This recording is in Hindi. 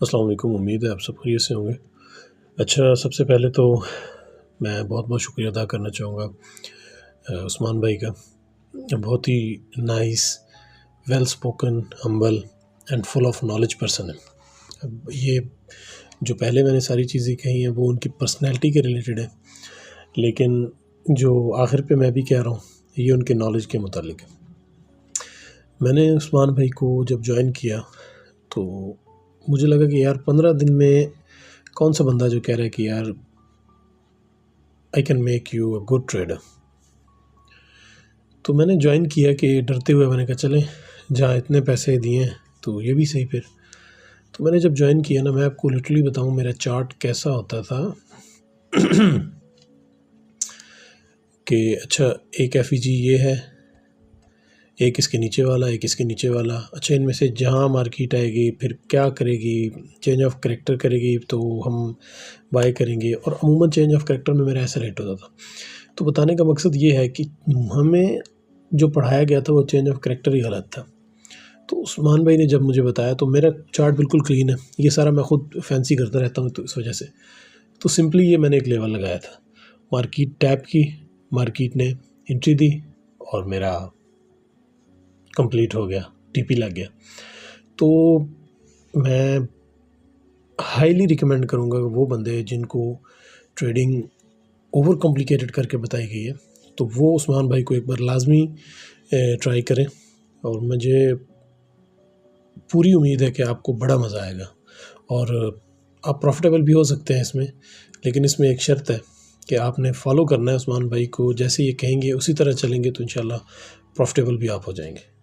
अस्सलाम वालेकुम। उम्मीद है आप सब खैरियत से होंगे। अच्छा, सबसे पहले तो मैं बहुत-बहुत शुक्रिया अदा करना चाहूँगा उस्मान भाई का। बहुत ही nice, well spoken, humble and full of knowledge person है। अब ये जो पहले मैंने सारी चीज़ें कही हैं वो उनकी पर्सनैलिटी के रिलेटेड है, लेकिन जो आखिर पे मैं भी कह रहा हूँ ये उनके नॉलेज के मुतालिक है। मैंने उस्मान भाई को जब जॉइन किया तो मुझे लगा कि यार 15 दिन में कौन सा बंदा जो कह रहा है कि यार I can make you a good trader. तो मैंने ज्वाइन किया कि डरते हुए मैंने कहा चलें, जहाँ इतने पैसे दिए हैं तो ये भी सही फिर। तो मैंने जब ज्वाइन किया ना, मैं आपको लिटरली बताऊं मेरा चार्ट कैसा होता था कि अच्छा, एक एफईजी ये है, एक इसके नीचे वाला, एक इसके नीचे वाला। अच्छा, इनमें से जहाँ मार्केट आएगी फिर क्या करेगी, चेंज ऑफ करेक्टर करेगी तो हम बाय करेंगे। और अमूमन चेंज ऑफ करेक्टर में मेरा ऐसा रेट होता था। तो बताने का मकसद ये है कि हमें जो पढ़ाया गया था वो चेंज ऑफ करेक्टर ही गलत था। तो उस्मान भाई ने जब मुझे बताया तो मेरा चार्ट बिल्कुल क्लीन है। ये सारा मैं खुद फैंसी करता रहता हूँ तो इस वजह से। तो सिंपली ये मैंने एक लेवल लगाया था, मार्केट टैप की, मार्केट ने एंट्री दी और मेरा कंप्लीट हो गया, टीपी लग गया। तो मैं हाईली रिकमेंड करूँगा कि वो बंदे जिनको ट्रेडिंग ओवर कॉम्प्लिकेटेड करके बताई गई है तो वो उस्मान भाई को एक बार लाजमी ट्राई करें। और मुझे पूरी उम्मीद है कि आपको बड़ा मज़ा आएगा और आप प्रॉफिटेबल भी हो सकते हैं इसमें। लेकिन इसमें एक शर्त है कि आपने फॉलो करना है उस्मान भाई को, जैसे ये कहेंगे उसी तरह चलेंगे तो इंशाल्लाह प्रॉफिटेबल भी आप हो जाएंगे।